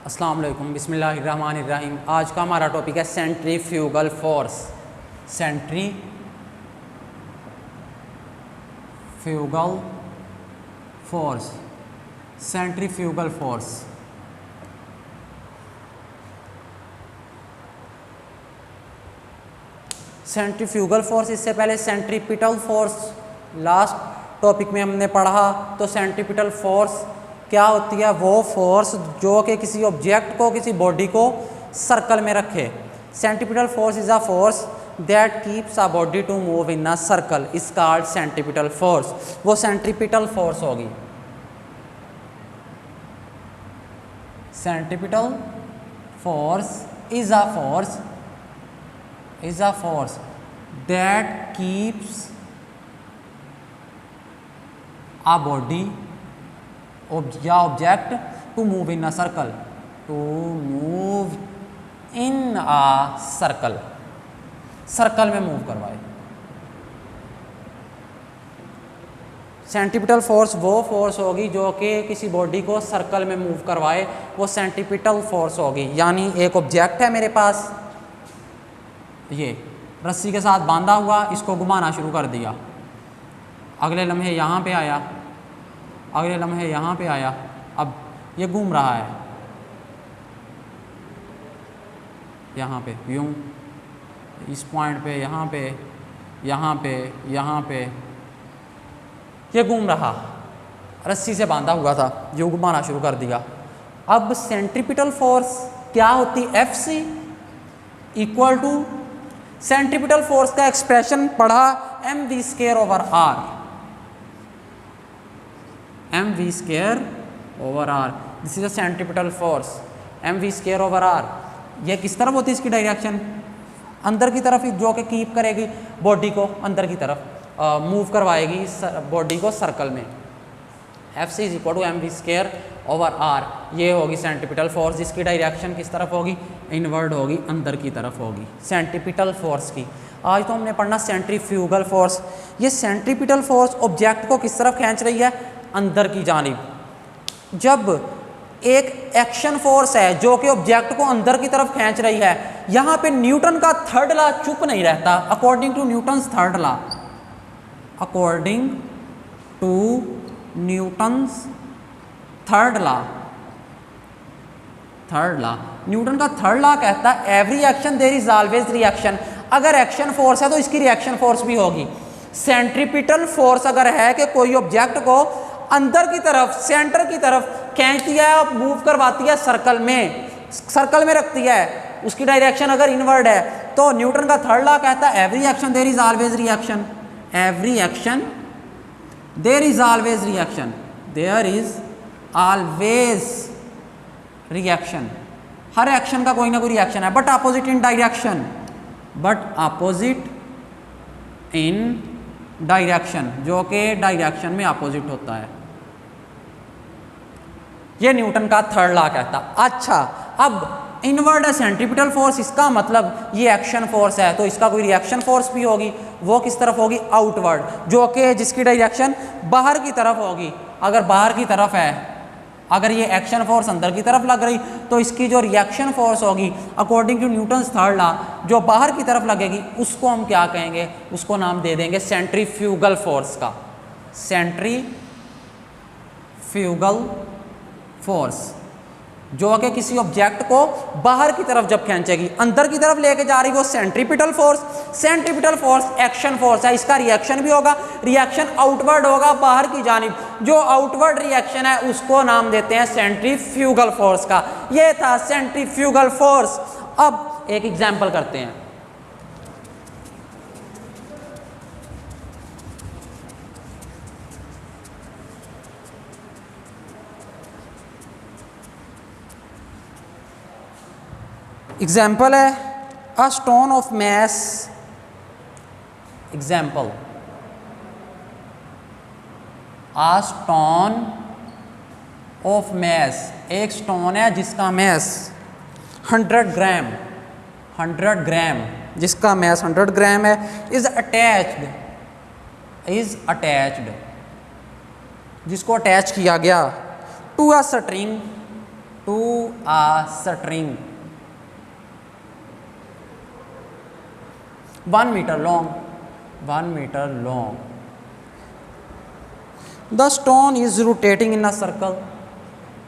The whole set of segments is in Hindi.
अस्सलाम वालेकुम, बिस्मिल्लाहिर्रहमानिर्रहीम। आज का हमारा टॉपिक है centrifugal force. Centrifugal force, centrifugal force. Centrifugal force, इससे पहले सेंट्रीपिटल फोर्स लास्ट टॉपिक में हमने पढ़ा। तो सेंट्रीपिटल फोर्स क्या होती है? वो फोर्स जो कि किसी ऑब्जेक्ट को, किसी बॉडी को सर्कल में रखे। Centripetal force is a force that keeps a body to move in a circle is called centripetal force. वो सेंट्रीपिटल फोर्स होगी। Centripetal force is a force that keeps a body या object to move in a circle, circle में मूव करवाए। सेंट्रीपिटल फोर्स वो फोर्स होगी जो कि किसी बॉडी को सर्कल में मूव करवाए, वो सेंट्रीपिटल फोर्स होगी। यानी एक ऑब्जेक्ट है मेरे पास, ये रस्सी के साथ बांधा हुआ, इसको घुमाना शुरू कर दिया। अगले लम्हे यहाँ पे आया, अगले लम्हे यहाँ पे आया, अब ये घूम रहा है यहाँ पे, यूँ इस पॉइंट पे, यहाँ पे, यहाँ पे, यहाँ पे ये घूम रहा, रस्सी से बांधा हुआ था, यूँ घुमाना शुरू कर दिया। अब सेंट्रीपिटल फोर्स क्या होती? Fc equal to, centripetal force का एक्सप्रेशन पढ़ा mv²/r, mv²/r। This is a centripetal force, mv²/r। ये किस तरफ होती है? इसकी डायरेक्शन अंदर की तरफ, जो कि कीप करेगी बॉडी को अंदर की तरफ, मूव करवाएगी बॉडी को सर्कल में। Fc is equal to mv²/r। ये होगी सेंट्रीपिटल फोर्स, जिसकी डायरेक्शन किस तरफ होगी? इनवर्ड होगी, अंदर की तरफ होगी, सेंट्रीपिटल फोर्स की। आज तो हमने पढ़ना सेंट्रीफ्यूगल फोर्स। ये सेंट्रीपिटल फोर्स ऑब्जेक्ट को किस तरफ खींच रही है? अंदर की जानिब। जब एक एक्शन फोर्स है जो कि ऑब्जेक्ट को अंदर की तरफ खींच रही है, यहाँ पे न्यूटन का थर्ड लॉ चुप नहीं रहता। According to Newton's third law, according to Newton's third law, Newton का थर्ड लॉ कहता है every action there is always reaction. अगर एक्शन फोर्स है तो इसकी रिएक्शन फोर्स भी होगी। सेंट्रीपिटल फोर्स अगर है कि कोई ऑब्जेक्ट को अंदर की तरफ, सेंटर की तरफ खींचती है, मूव करवाती है सर्कल में रखती है, उसकी डायरेक्शन अगर इनवर्ड है, तो न्यूटन का थर्ड लॉ कहता है every action there is always reaction, every action there is always reaction, there is always reaction. हर एक्शन का कोई ना कोई रिएक्शन है, बट अपोजिट इन डायरेक्शन, जो कि डायरेक्शन में अपोजिट होता है। ये न्यूटन का थर्ड लॉ कहता। अच्छा, अब इनवर्ड है सेंट्रीपिटल फोर्स, इसका मतलब ये एक्शन फोर्स है तो इसका कोई रिएक्शन फोर्स भी होगी। वो किस तरफ होगी? आउटवर्ड, जो कि जिसकी डायरेक्शन बाहर की तरफ होगी। अगर बाहर की तरफ है, अगर ये एक्शन फोर्स अंदर की तरफ लग रही, तो इसकी जो रिएक्शन फोर्स होगी according to Newton's third law, जो बाहर की तरफ लगेगी, उसको हम क्या कहेंगे? उसको नाम दे देंगे सेंट्रीफ्यूगल फोर्स का। सेंट्रीफ्यूगल फोर्स जो कि किसी ऑब्जेक्ट को बाहर की तरफ जब खींचेगी, अंदर की तरफ लेके जा रही, वो centripetal force. Centripetal force action force है, इसका रिएक्शन भी होगा, रिएक्शन आउटवर्ड होगा बाहर की जानिब। जो आउटवर्ड रिएक्शन है उसको नाम देते हैं सेंट्रीफ्यूगल फोर्स का। ये था सेंट्रीफ्यूगल फोर्स। अब एक एग्जांपल करते हैं। एग्जाम्पल है a stone of mass. Example, a stone of mass, एक स्टोन है जिसका मैस 100 ग्राम, जिसका मैस 100 ग्राम है, इज अटैच्ड, जिसको अटैच किया गया to a to a string 1 meter long, 1 meter long. The stone is rotating in a circle.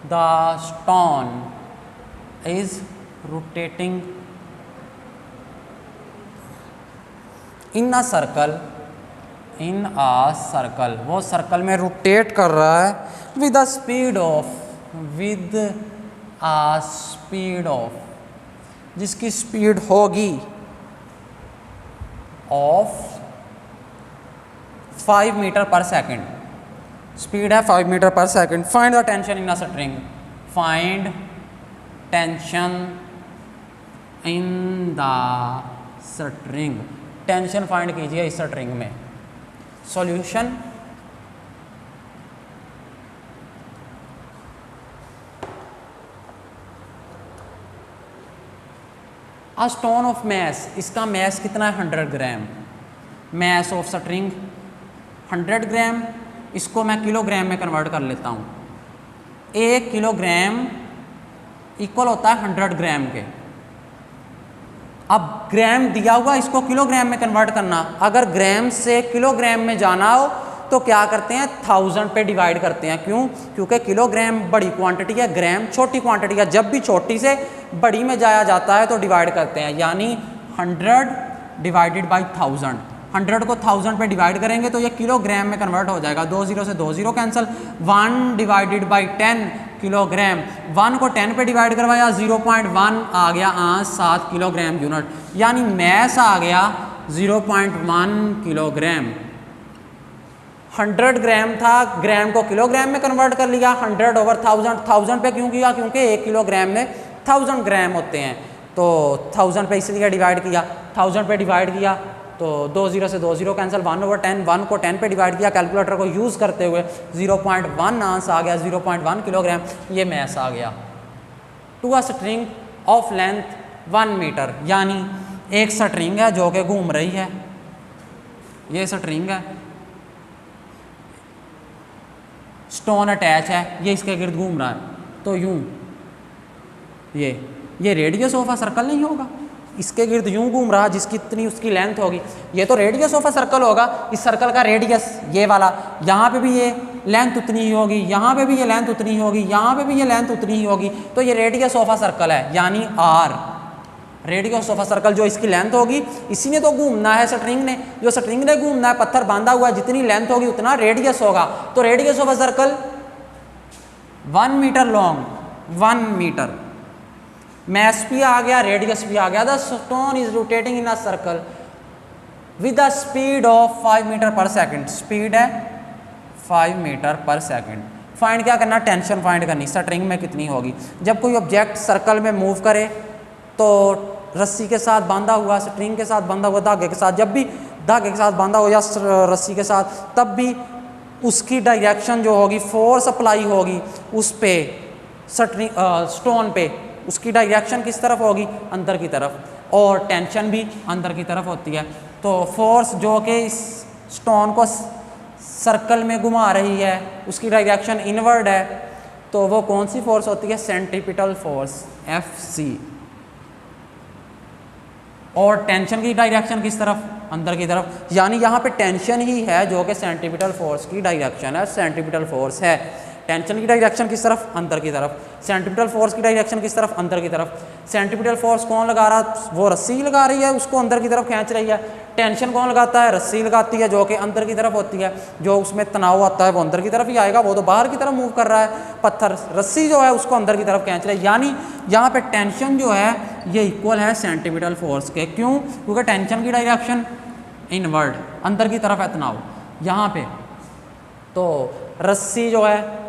The stone is rotating in a circle. In a circle, वो सर्कल में रोटेट कर रहा है with a speed of, with a speed of, जिसकी स्पीड होगी of 5 metre per second. Speed है 5 metre per second. Find the tension in a string. Find tension in the string. Tension find कीजिए इस स्ट्रिंग में. Solution a stone of mass. इसका मैस कितना है 100 ग्राम. मैस ऑफ स्ट्रिंग 100 ग्राम. इसको मैं किलोग्राम में कन्वर्ट कर लेता हूँ. 1 किलोग्राम इक्वल होता है 100 ग्राम के. अब ग्राम दिया हुआ, इसको किलोग्राम में कन्वर्ट करना. अगर ग्राम से किलोग्राम में जाना हो तो क्या करते हैं 1000 पे डिवाइड करते हैं. क्यों? क्योंकि किलोग्राम बड़ी क्वांटिटी है, ग्राम छोटी क्वांटिटी है. जब भी छोटी से बड़ी में जाया जाता है तो डिवाइड करते हैं. यानी 100 डिवाइडेड बाई 1000. 100 को 1000 पे डिवाइड करेंगे तो ये किलोग्राम में कन्वर्ट हो जाएगा. 2 0 से 2 0 कैंसिल. 1 divided by 10 kilogram. 1 को 10 पे डिवाइड करवाया 0.1 आ गया 7 किलोग्राम यूनिट. यानी मैस आ गया 0.1 किलोग्राम. 100 ग्राम था, ग्राम को किलोग्राम में कन्वर्ट कर लिया. 100 ओवर 1000. 1000 पे क्यों किया? क्योंकि 1 किलोग्राम में 1000 ग्राम होते हैं. तो 1000 पे इसलिए डिवाइड किया. 1000 पे डिवाइड किया तो 2 0 से 2 0 कैंसिल. 1 ओवर 10. 1 को 10 पे डिवाइड किया कैलकुलेटर को यूज़ करते हुए. 0.1 आंसर आ गया. 0.1 किलोग्राम ये मैस आ गया. To a string of length 1 metre. यानी एक स्ट्रिंग है जो कि घूम रही है. ये स्ट्रिंग है, स्टोन अटैच है, ये इसके गिर्द घूम रहा है. तो यूं ये रेडियस ऑफ अ सर्कल नहीं होगा. इसके गिर्द यूं घूम रहा जिसकी इतनी उसकी लेंथ होगी. ये तो रेडियस ऑफ अ सर्कल होगा. इस सर्कल का रेडियस ये वाला. यहाँ पे भी ये लेंथ उतनी ही होगी, यहाँ पे भी ये लेंथ उतनी ही होगी, यहाँ पे भी ये लेंथ उतनी ही होगी. तो ये रेडियस ऑफ अ सर्कल है. यानी R radius of a circle जो इसकी लेंथ होगी. इसी ने तो घूमना है स्ट्रिंग ने. जो स्ट्रिंग ने घूमना है, पत्थर बांधा हुआ है, जितनी लेंथ होगी उतना रेडियस होगा. तो radius of a circle 1 metre long. 1 metre. Mass भी आ गया, रेडियस भी आ गया. The stone is rotating in a circle with the speed of 5 metre per second. Speed है 5 मीटर पर सेकेंड. फाइंड क्या करना? टेंशन फाइंड करनी. स्ट्रिंग में कितनी होगी. जब कोई ऑब्जेक्ट सर्कल में मूव करे तो रस्सी के साथ बांधा हुआ, स्ट्रिंग के साथ बांधा हुआ, धागे के साथ, जब भी धागे के साथ बांधा हो या रस्सी के साथ, तब भी उसकी डायरेक्शन जो होगी, फोर्स अप्लाई होगी उस पे स्टोन पे. उसकी डायरेक्शन किस तरफ होगी? अंदर की तरफ. और टेंशन भी अंदर की तरफ होती है. तो फोर्स जो कि इस स्टोन को सर्कल में घुमा रही है उसकी डायरेक्शन इनवर्ड है. तो वो कौन सी फोर्स होती है? Centripetal force, FC. और टेंशन की डायरेक्शन किस तरफ? अंदर की तरफ. यानी यहाँ पे टेंशन ही है जो कि सेंट्रीपिटल फोर्स की डायरेक्शन है. सेंट्रीपिटल फोर्स है. टेंशन की डायरेक्शन किस तरफ? अंदर की तरफ. सेंट्रीपिटल फोर्स की डायरेक्शन किस तरफ? अंदर की तरफ. सेंट्रीपिटल फोर्स कौन लगा रहा? वो रस्सी लगा रही है, उसको अंदर की तरफ खींच रही है. टेंशन कौन लगाता है? रस्सी लगाती है, जो कि अंदर की तरफ होती है. जो उसमें तनाव आता है वो अंदर की तरफ ही आएगा. वो तो बाहर की तरफ मूव कर रहा है पत्थर. रस्सी जो है उसको अंदर की तरफ खींच रही है. यानी यहाँ पे टेंशन जो है ये इक्वल है सेंट्रीपिटल फोर्स के. क्यों? क्योंकि टेंशन की डायरेक्शन इनवर्ड, अंदर की तरफ है तनाव यहाँ पे. तो रस्सी जो है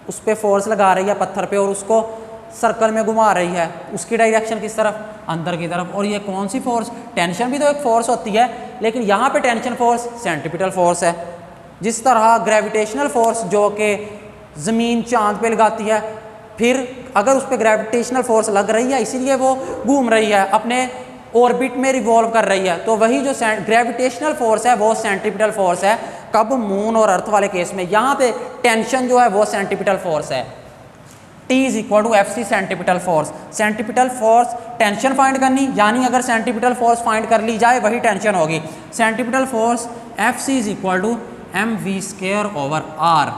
उस पर फोर्स लगा रही है पत्थर पे और उसको सर्कल में घुमा रही है. उसकी डायरेक्शन किस तरफ? अंदर की तरफ. और ये कौन सी फोर्स? टेंशन भी तो एक फोर्स होती है, लेकिन यहाँ पे टेंशन फोर्स सेंट्रीपिटल फोर्स है. जिस तरह ग्रेविटेशनल फोर्स जो कि ज़मीन चांद पे लगाती है, फिर अगर उस पर ग्रेविटेशनल फोर्स लग रही है इसीलिए वो घूम रही है, अपने ऑर्बिट में रिवॉल्व कर रही है. तो वही जो ग्रेविटेशनल फोर्स है वो सेंट्रीपिटल फोर्स है. कब? मून और अर्थ वाले केस में. यहाँ पे टेंशन जो है वो सेंट्रीपिटल फोर्स है. T is equal to F C centripetal force. Centripetal force tension find करनी, यानी अगर सेंटीपिटल फोर्स फाइंड कर ली जाए वही टेंशन होगी। Centripetal force F C is equal to M V square over R,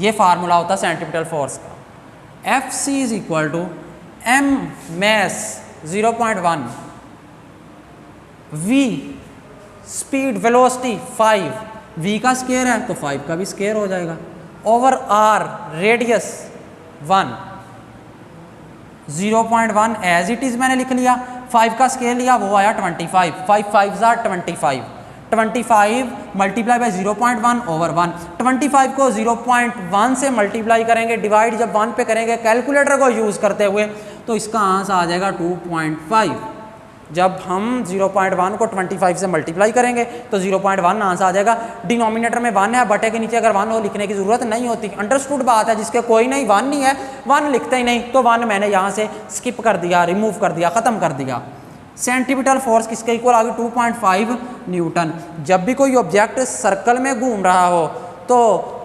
ये फार्मूला होता है सेंटीपिटल फोर्स का। F C is equal to M mass 0.1, V speed velocity 5, V का स्क्वायर है तो 5 का भी स्क्वायर हो जाएगा, over R radius 1, 0.1 as it is मैंने लिख लिया, 5 का स्केल लिया वो आया 25, 5 5 25, 25 मल्टीप्लाई बाय 0.1 ओवर 1, 25 को 0.1 से मल्टीप्लाई करेंगे, डिवाइड जब 1 पे करेंगे कैलकुलेटर को यूज़ करते हुए तो इसका आंसर आ जाएगा 2.5। जब हम 0.1 को 25 से मल्टीप्लाई करेंगे तो 0.1 आंसर आ जाएगा। डिनोमिनेटर में 1 है, बटे के नीचे अगर 1 हो लिखने की ज़रूरत नहीं होती, अंडरस्टूड बात है। जिसके कोई नहीं 1 नहीं है, 1 लिखते ही नहीं, तो 1 मैंने यहाँ से स्किप कर दिया, रिमूव कर दिया, ख़त्म कर दिया। सेंटीपिटल फोर्स किसके इक्वल आ गई 2.5 न्यूटन। जब भी कोई ऑब्जेक्ट सर्कल में घूम रहा हो तो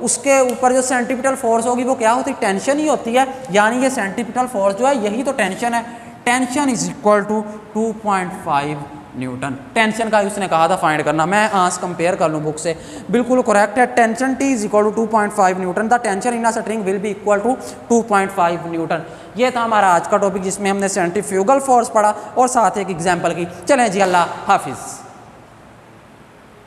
उसके ऊपर जो सेंटीपिटल फोर्स होगी वो क्या होती है, टेंशन ही होती है। यानी ये सेंटीपिटल फोर्स जो है यही तो टेंशन है। Tension is equal to 2.5 newton. Tension का उसने कहा था फाइंड करना, मैं आज कंपेयर कर लूँ बुक से, बिल्कुल करेक्ट है। Tension T is equal to 2.5 newton, the tension in a string will be equal to 2.5 newton. ये था हमारा आज का टॉपिक जिसमें हमने सेंट्रीफ्यूगल फोर्स पढ़ा और साथ एक एग्जाम्पल की। चलें जी, अल्लाह हाफिज़।